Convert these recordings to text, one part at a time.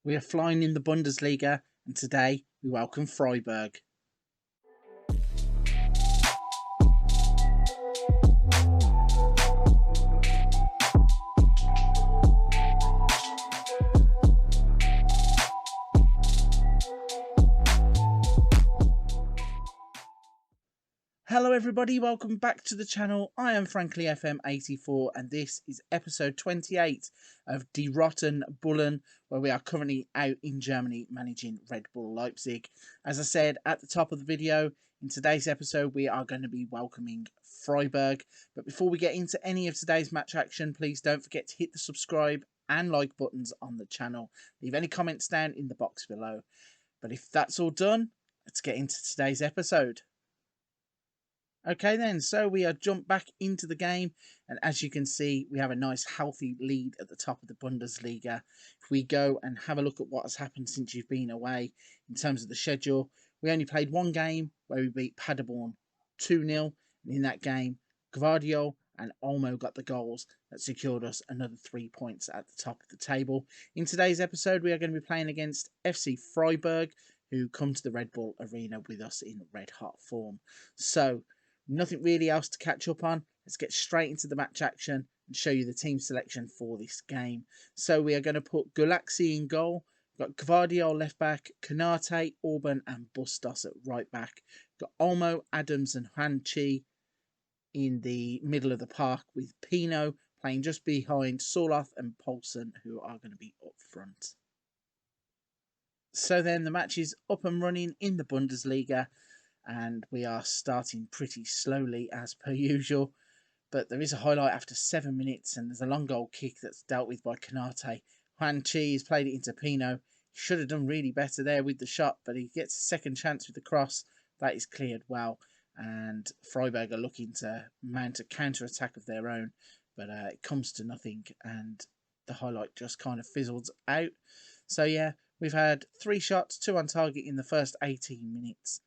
We are flying in the Bundesliga, and today we welcome Freiburg. Hello everybody, welcome back to the channel. I am frankly FM84 and this is episode 28 of Die Roten Bullen, where we are currently out in Germany managing Red Bull Leipzig. As I said at the top of the video, in today's episode we are going to be welcoming Freiburg. But before we get into any of today's match action, please don't forget to hit the subscribe and like buttons on the channel. Leave any comments down in the box below. But if that's all done, let's get into today's episode. Okay then, so we are jumped back into the game, and as you can see, we have a nice healthy lead at the top of the Bundesliga. If we go and have a look at what has happened since you've been away in terms of the schedule, we only played one game where we beat Paderborn 2-0, and in that game, Gvardiol and Olmo got the goals that secured us another 3 points at the top of the table. In today's episode, we are going to be playing against FC Freiburg, who come to the Red Bull Arena with us in red hot form. So, nothing really else to catch up on. Let's get straight into the match action and show you the team selection for this game. So we are going to put Gulaxi in goal. We've got Gvardiol left back, Konate, Orban and Bustos at right back. We've got Olmo, Adams and Huan Chi in the middle of the park, with Pino playing just behind Soloth and Poulsen, who are going to be up front. So then the match is up and running in the Bundesliga, and we are starting pretty slowly as per usual, but there is a highlight after 7 minutes, and there's a long goal kick that's dealt with by Konate. Huan Chi has played it into Pino. He should have done really better there with the shot, but he gets a second chance with the cross. That is cleared well, and Freiburg are looking to mount a counter-attack of their own, but it comes to nothing, and the highlight just kind of fizzles out. So yeah, we've had 3 shots, 2 on target in the first 18 minutes.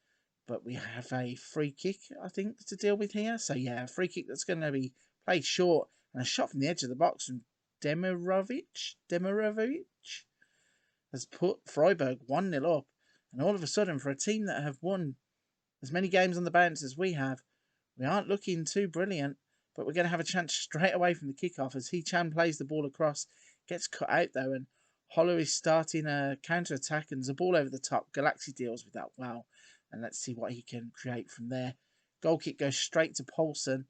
But we have a free kick, I think, to deal with here. So yeah, a free kick that's going to be played short, and a shot from the edge of the box from Demirovic has put Freiburg 1-0 up. And all of a sudden, for a team that have won as many games on the bounce as we have, we aren't looking too brilliant. But we're going to have a chance straight away from the kickoff as He-Chan plays the ball across. Gets cut out though, and Hollow is starting a counter-attack, and there's a ball over the top. Galaxy deals with that well. And let's see what he can create from there. Goal kick goes straight to Poulsen.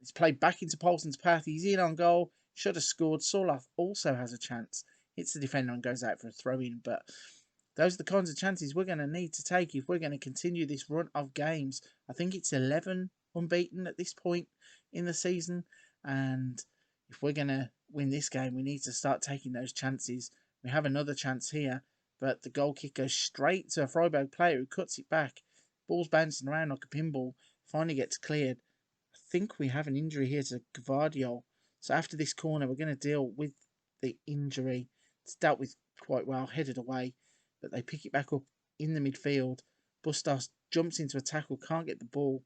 It's played back into Poulsen's path. He's in on goal. Should have scored. Soloth also has a chance. Hits the defender and goes out for a throw-in. But those are the kinds of chances we're going to need to take if we're going to continue this run of games. I think it's 11 unbeaten at this point in the season. And if we're going to win this game, we need to start taking those chances. We have another chance here, but the goal kick goes straight to a Freiburg player who cuts it back. Ball's bouncing around like a pinball. Finally gets cleared. I think we have an injury here to Gvardiol. So after this corner, we're going to deal with the injury. It's dealt with quite well, headed away. But they pick it back up in the midfield. Bustos jumps into a tackle, can't get the ball.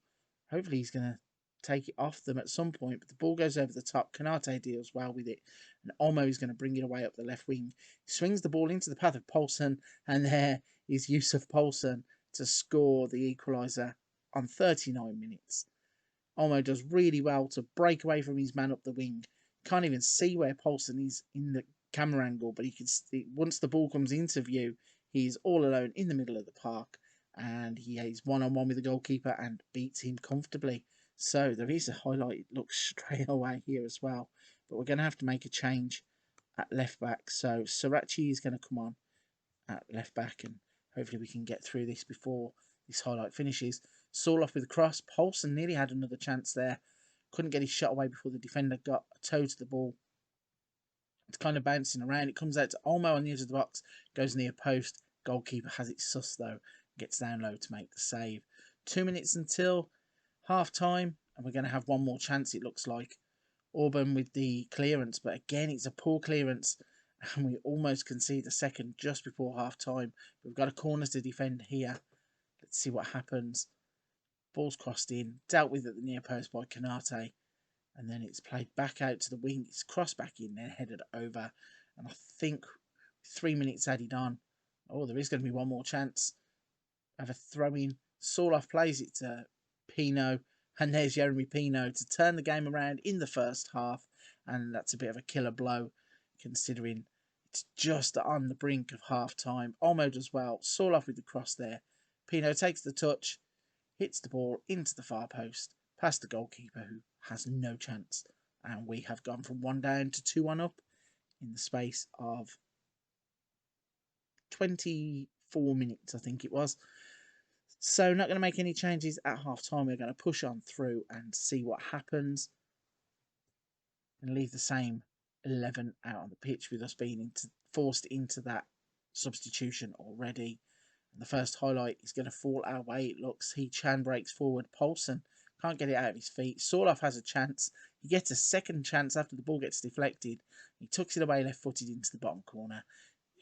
Hopefully he's going to take it off them at some point, but the ball goes over the top. Konate deals well with it, and Olmo is going to bring it away up the left wing. He swings the ball into the path of Poulsen, and there is Yusuf Poulsen to score the equaliser on 39 minutes. Olmo does really well to break away from his man up the wing. Can't even see where Poulsen is in the camera angle, but he can see, once the ball comes into view, he's all alone in the middle of the park, and he is one-on-one with the goalkeeper and beats him comfortably. So there is a highlight, it looks straight away here as well. But we're going to have to make a change at left back. So Sirachi is going to come on at left back, and hopefully we can get through this before this highlight finishes. Soloth with the cross. Poulsen nearly had another chance there. Couldn't get his shot away before the defender got a toe to the ball. It's kind of bouncing around. It comes out to Olmo on the edge of the box. Goes near post. Goalkeeper has it sus though. Gets down low to make the save. 2 minutes until half time, and we're going to have one more chance, it looks like. Orban with the clearance, but again it's a poor clearance, and we almost concede a second just before half time. We've got a corner to defend here. Let's see what happens. Ball's crossed in, dealt with at the near post by Konate, and then it's played back out to the wing. It's crossed back in, then headed over, and I think 3 minutes added on. Oh, there is going to be one more chance. Have a throw in. Sorloth plays it to Pino, and there's Jeremy Pino to turn the game around in the first half, and that's a bit of a killer blow considering it's just on the brink of half time. Olmo does well. Sorloth with the cross there. Pino takes the touch, hits the ball into the far post, past the goalkeeper who has no chance, and we have gone from 1 down to 2-1 up in the space of 24 minutes, I think it was. So not going to make any changes at half time. We're going to push on through and see what happens. And leave the same 11 out on the pitch with us being forced into that substitution already. And the first highlight is going to fall our way, it looks. Chan breaks forward. Poulsen can't get it out of his feet. Sorloth has a chance. He gets a second chance after the ball gets deflected. He tucks it away left-footed into the bottom corner.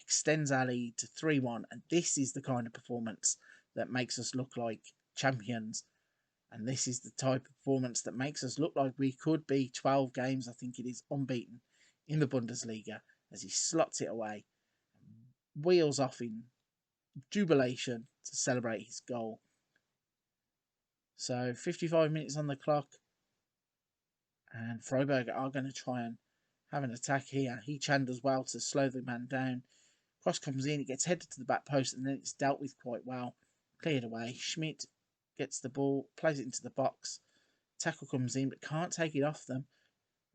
Extends our lead to 3-1. And this is the kind of performance that makes us look like champions. And this is the type of performance that makes us look like we could be 12 games, I think it is, unbeaten in the Bundesliga as he slots it away. Wheels off in jubilation to celebrate his goal. So 55 minutes on the clock. And Freiburg are going to try and have an attack here. Chan does well to slow the man down. Cross comes in, it gets headed to the back post, and then it's dealt with quite well. Cleared away. Schmidt gets the ball, plays it into the box. Tackle comes in, but can't take it off them.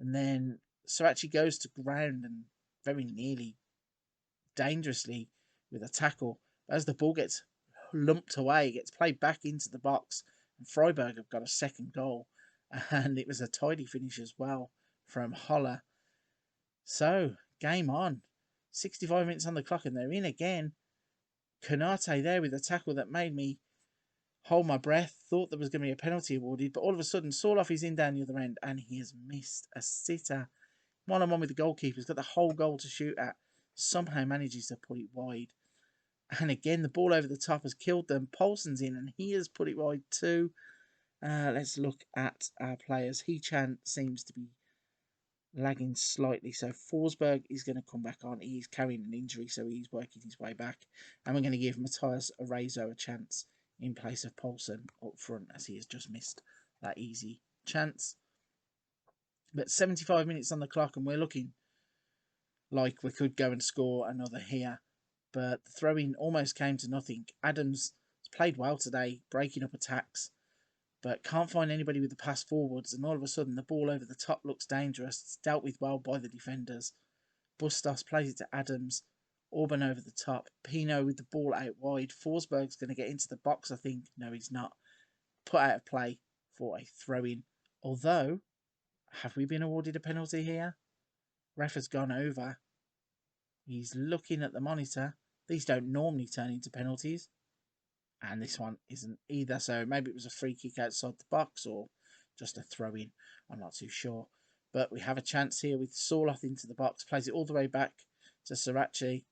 And then Sirachi goes to ground and very nearly, dangerously, with a tackle. As the ball gets lumped away, it gets played back into the box. And Freiburg have got a second goal. And it was a tidy finish as well from Holler. So, game on. 65 minutes on the clock and they're in again. Konate there with a tackle that made me hold my breath. Thought there was going to be a penalty awarded, but all of a sudden Sorloth is in down the other end and he has missed a sitter. 1-on-1 with the goalkeeper. He's got the whole goal to shoot at. Somehow manages to put it wide. And again, the ball over the top has killed them. Poulsen's in and he has put it wide too. Let's look at our players. Chan seems to be lagging slightly. So Forsberg is going to come back on. He's carrying an injury, so he's working his way back. And we're going to give Matthias Arezo a chance in place of Poulsen up front, as he has just missed that easy chance. But 75 minutes on the clock, and we're looking like we could go and score another here. But the throw-in almost came to nothing. Adams has played well today, breaking up attacks, but can't find anybody with the pass forwards, and all of a sudden the ball over the top looks dangerous. It's dealt with well by the defenders. Bustos plays it to Adams. Orban over the top. Pino with the ball out wide. Forsberg's going to get into the box, I think. No, he's not. Put out of play for a throw-in. Although, have we been awarded a penalty here? Ref has gone over. He's looking at the monitor. These don't normally turn into penalties. And this one isn't either. So maybe it was a free kick outside the box or just a throw-in. I'm not too sure. But we have a chance here with Sorloth into the box. Plays it all the way back to Sirachi.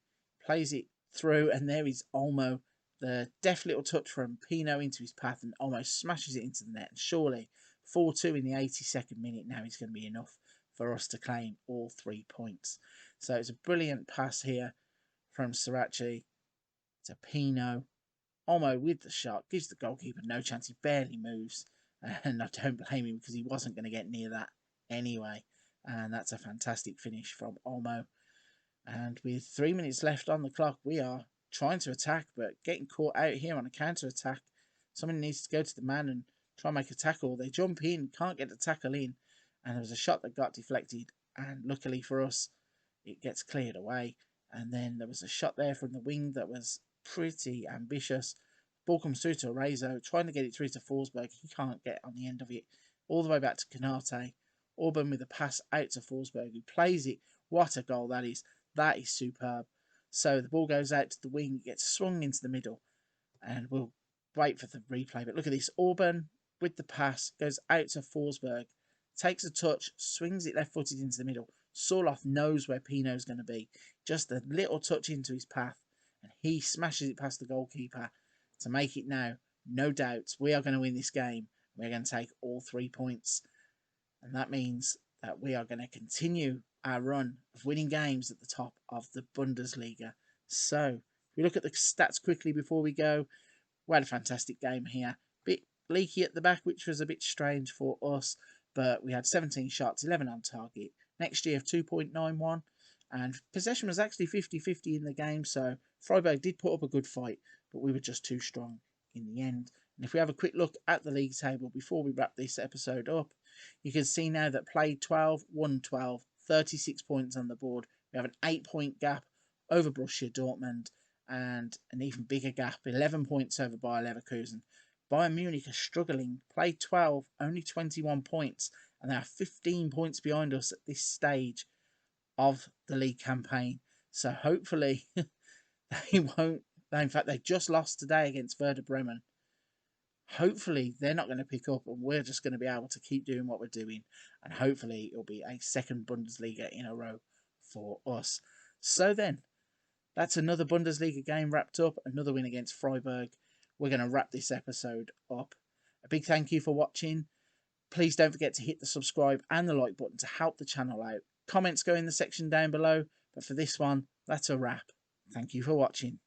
Plays it through. And there is Olmo. The deft little touch from Pino into his path and almost smashes it into the net. And surely 4-2 in the 82nd minute now is going to be enough for us to claim all 3 points. So it's a brilliant pass here from Sirachi to Pino. Olmo with the shot, gives the goalkeeper no chance. He barely moves. And I don't blame him because he wasn't going to get near that anyway. And that's a fantastic finish from Olmo. And with 3 minutes left on the clock, we are trying to attack, but getting caught out here on a counter-attack. Someone needs to go to the man and try and make a tackle. They jump in, can't get the tackle in. And there was a shot that got deflected. And luckily for us, it gets cleared away. And then there was a shot there from the wing that was pretty ambitious. Ball comes through to Arezo, trying to get it through to Forsberg. He can't get on the end of it. All the way back to Konate. Orban with a pass out to Forsberg, who plays it. What a goal that is. That is superb. So the ball goes out to the wing, gets swung into the middle. And we'll wait for the replay. But look at this. Orban with the pass goes out to Forsberg. Takes a touch, swings it left-footed into the middle. Sorloth knows where Pino's going to be. Just a little touch into his path. And he smashes it past the goalkeeper to make it now. No doubts, we are going to win this game. We're going to take all 3 points. And that means that we are going to continue our run of winning games at the top of the Bundesliga. So, if we look at the stats quickly before we go, we had a fantastic game here. Bit leaky at the back, which was a bit strange for us, but we had 17 shots, 11 on target. Next year of 2.91, and possession was actually 50-50 in the game, so Freiburg did put up a good fight, but we were just too strong in the end. And if we have a quick look at the league table before we wrap this episode up, you can see now that played 12, won 12, 36 points on the board. We have an 8-point gap over Borussia Dortmund and an even bigger gap, 11 points over Bayer Leverkusen. Bayern Munich are struggling, played 12, only 21 points, and they are 15 points behind us at this stage of the league campaign. So hopefully they won't. In fact, they just lost today against Werder Bremen. Hopefully they're not going to pick up, and we're just going to be able to keep doing what we're doing, and hopefully it'll be a second Bundesliga in a row for us. So then, that's another Bundesliga game wrapped up, another win against Freiburg. We're going to wrap this episode up. A big thank you for watching. Please don't forget to hit the subscribe and the like button to help the channel out. Comments go in the section down below, but for this one, that's a wrap. Thank you for watching.